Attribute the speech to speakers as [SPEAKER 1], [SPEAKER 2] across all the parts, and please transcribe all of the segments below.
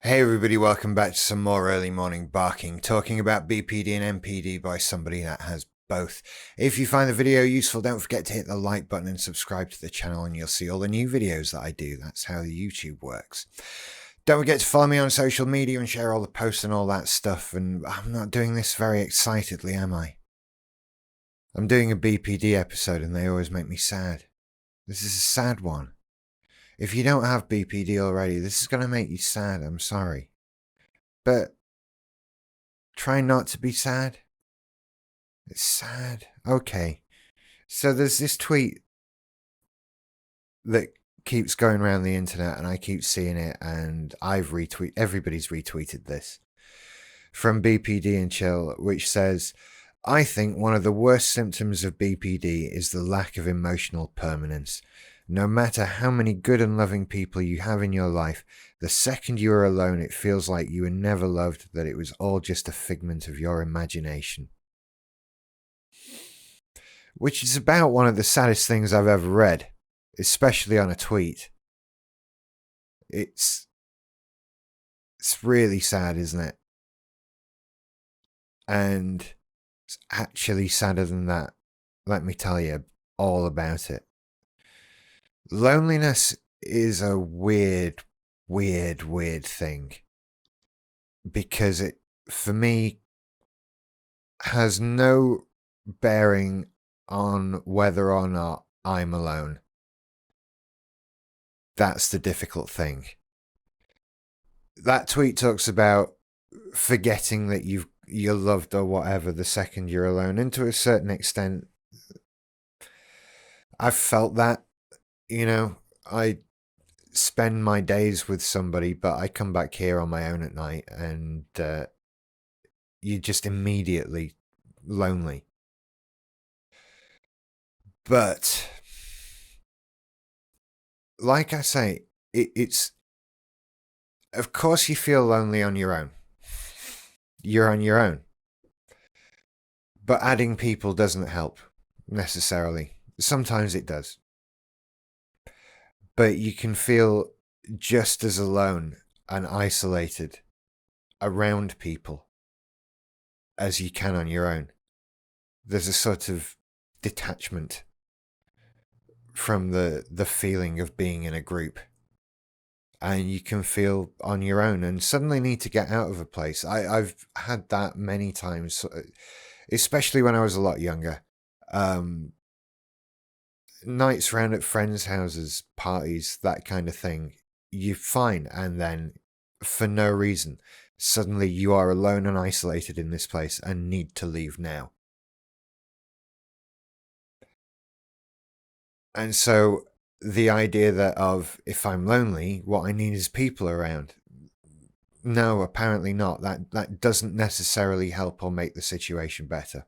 [SPEAKER 1] Hey everybody, welcome back to some more early morning barking, talking about BPD and MPD by somebody that has both. If you find the video useful, don't forget to hit the like button and subscribe to the channel and you'll see all the new videos that I do. That's how YouTube works. Don't forget to follow me on social media and share all the posts and all that stuff. And I'm not doing this very excitedly, am I? I'm doing a BPD episode and they always make me sad. This is a sad one. If you don't have BPD already, this is going to make you sad, I'm sorry. But try not to be sad. It's sad. Okay. So there's this tweet that keeps going around the internet and I keep seeing it and everybody's retweeted this. From BPD and Chill, which says, I think one of the worst symptoms of BPD is the lack of emotional permanence. No matter how many good and loving people you have in your life, the second you are alone, it feels like you were never loved, that it was all just a figment of your imagination. Which is about one of the saddest things I've ever read, especially on a tweet. It's really sad, isn't it? And it's actually sadder than that. Let me tell you all about it. Loneliness is a weird thing because it, for me, has no bearing on whether or not I'm alone. That's the difficult thing. That tweet talks about forgetting that you're loved or whatever the second you're alone, and to a certain extent, I've felt that. You know, I spend my days with somebody, but I come back here on my own at night and you're just immediately lonely. But, like I say, it's... Of course you feel lonely on your own. You're on your own. But adding people doesn't help, necessarily. Sometimes it does. But you can feel just as alone and isolated around people as you can on your own. There's a sort of detachment from the feeling of being in a group. And you can feel on your own and suddenly need to get out of a place. I've had that many times, especially when I was a lot younger. Nights round at friends' houses, parties, that kind of thing, you're fine. And then, for no reason, suddenly you are alone and isolated in this place and need to leave now. And so the idea that of, if I'm lonely, what I need is people around. No, apparently not. That doesn't necessarily help or make the situation better.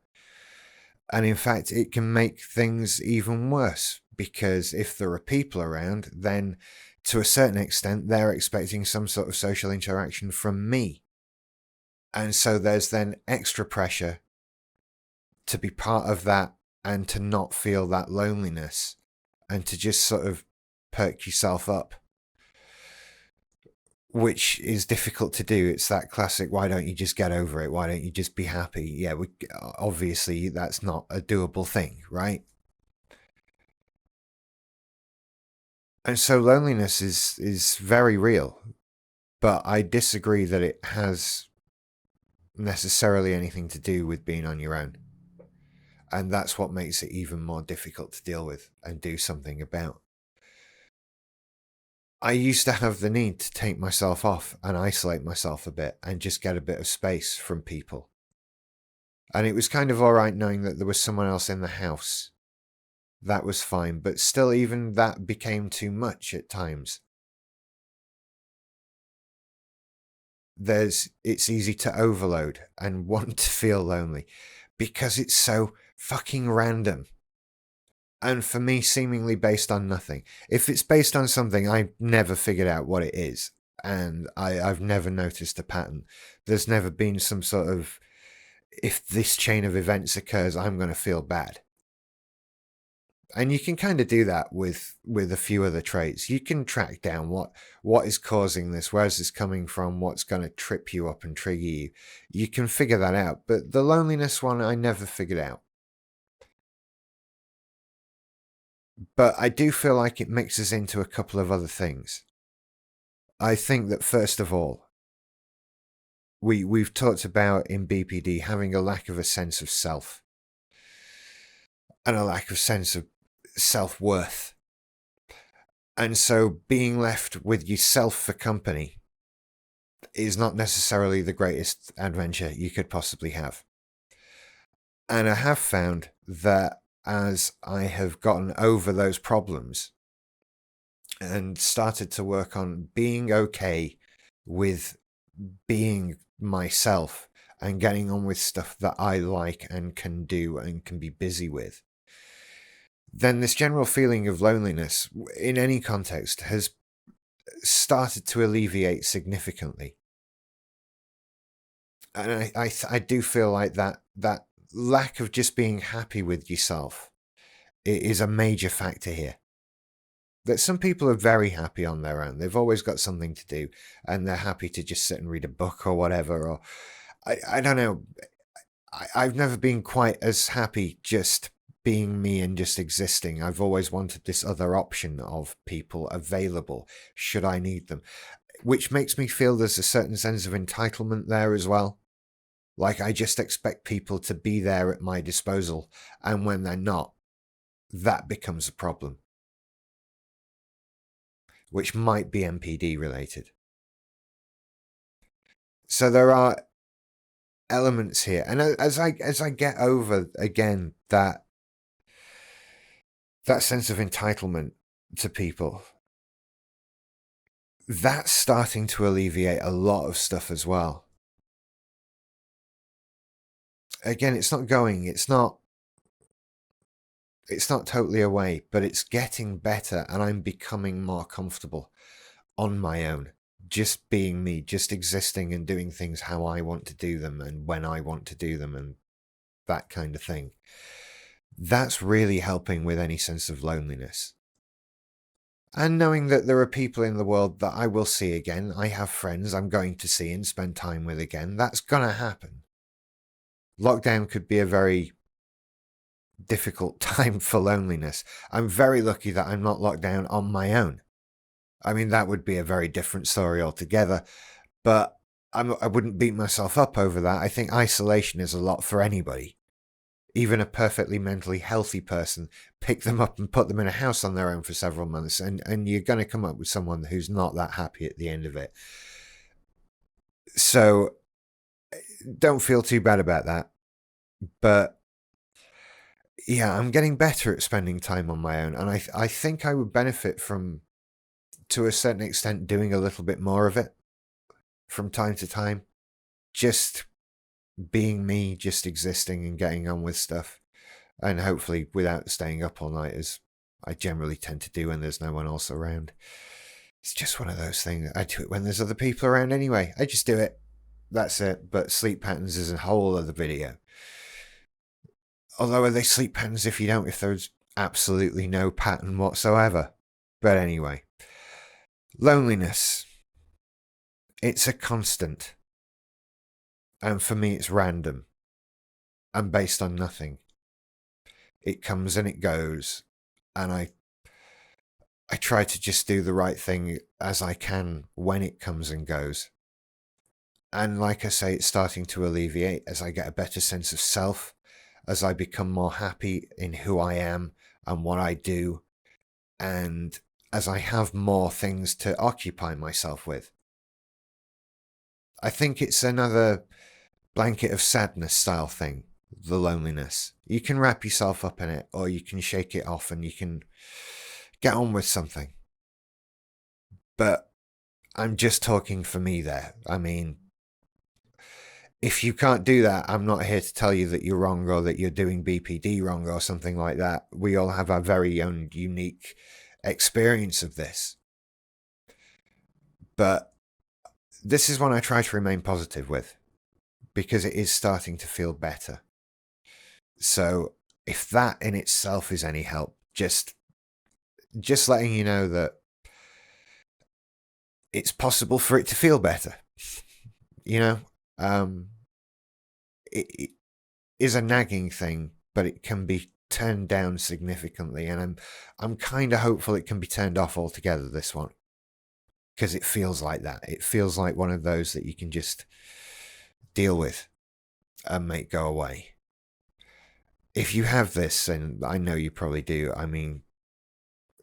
[SPEAKER 1] And in fact, it can make things even worse, because if there are people around, then to a certain extent, they're expecting some sort of social interaction from me. And so there's then extra pressure to be part of that and to not feel that loneliness and to just sort of perk yourself up, which is difficult to do. It's that classic, why don't you just get over it? Why don't you just be happy? Yeah, obviously that's not a doable thing, right? And so loneliness is very real, but I disagree that it has necessarily anything to do with being on your own. And that's what makes it even more difficult to deal with and do something about. I used to have the need to take myself off and isolate myself a bit and just get a bit of space from people. And it was kind of all right knowing that there was someone else in the house. That was fine, but still even that became too much at times. It's easy to overload and want to feel lonely because it's so fucking random. And for me, seemingly based on nothing. If it's based on something, I never figured out what it is. And I've never noticed a pattern. There's never been some sort of, if this chain of events occurs, I'm going to feel bad. And you can kind of do that with a few other traits. You can track down what is causing this, where's this coming from, what's going to trip you up and trigger you. You can figure that out. But the loneliness one, I never figured out. But I do feel like it mixes into a couple of other things. I think that first of all, we've talked about in BPD having a lack of a sense of self and a lack of sense of self-worth. And so being left with yourself for company is not necessarily the greatest adventure you could possibly have. And I have found that as I have gotten over those problems and started to work on being okay with being myself and getting on with stuff that I like and can do and can be busy with, then this general feeling of loneliness in any context has started to alleviate significantly. And I do feel like that lack of just being happy with yourself is a major factor here. That some people are very happy on their own. They've always got something to do and they're happy to just sit and read a book or whatever. Or I don't know. I've never been quite as happy just being me and just existing. I've always wanted this other option of people available should I need them, which makes me feel there's a certain sense of entitlement there as well. Like I just expect people to be there at my disposal, and when they're not, that becomes a problem, which might be MPD related. So there are elements here, and as I get over again that sense of entitlement to people, that's starting to alleviate a lot of stuff as well. Again, it's not totally away, but it's getting better, and I'm becoming more comfortable on my own, just being me, just existing and doing things how I want to do them and when I want to do them and that kind of thing. That's really helping with any sense of loneliness. And knowing that there are people in the world that I will see again, I have friends I'm going to see and spend time with again, that's gonna happen. Lockdown could be a very difficult time for loneliness. I'm very lucky that I'm not locked down on my own. I mean, that would be a very different story altogether, but I wouldn't beat myself up over that. I think isolation is a lot for anybody. Even a perfectly mentally healthy person, pick them up and put them in a house on their own for several months, and you're going to come up with someone who's not that happy at the end of it. So don't feel too bad about that. But yeah, I'm getting better at spending time on my own, and I think I would benefit from, to a certain extent, doing a little bit more of it from time to time. Just being me, just existing and getting on with stuff. And hopefully without staying up all night, as I generally tend to do when there's no one else around. It's just one of those things. I do it when there's other people around anyway. I just do it. That's it. But sleep patterns is a whole other video. Although, are they sleep patterns if there's absolutely no pattern whatsoever? But anyway. Loneliness. It's a constant. And for me, it's random. And based on nothing. It comes and it goes. And I try to just do the right thing as I can when it comes and goes. And like I say, it's starting to alleviate as I get a better sense of self, as I become more happy in who I am and what I do, and as I have more things to occupy myself with. I think it's another blanket of sadness style thing, the loneliness. You can wrap yourself up in it, or you can shake it off and you can get on with something. But I'm just talking for me there. I mean, if you can't do that, I'm not here to tell you that you're wrong or that you're doing BPD wrong or something like that. We all have our very own unique experience of this. But this is one I try to remain positive with, because it is starting to feel better. So if that in itself is any help, Just letting you know that it's possible for it to feel better. You know, it is a nagging thing, but it can be turned down significantly, and I'm kind of hopeful it can be turned off altogether, this one, because it feels like that. It feels like one of those that you can just deal with and make go away. If you have this, and I know you probably do, I mean,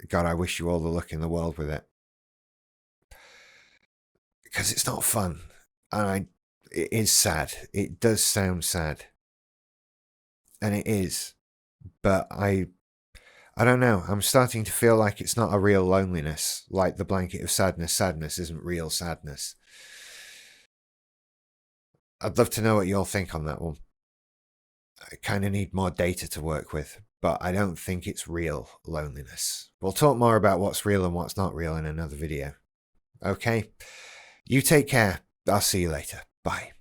[SPEAKER 1] God, I wish you all the luck in the world with it, because it's not fun, and it is sad. It does sound sad, and it is, but I don't know. I'm starting to feel like it's not a real loneliness, like the blanket of sadness. Sadness isn't real sadness. I'd love to know what you'll think on that one. I kind of need more data to work with, but I don't think it's real loneliness. We'll talk more about what's real and what's not real in another video. Okay? You take care. I'll see you later. Bye.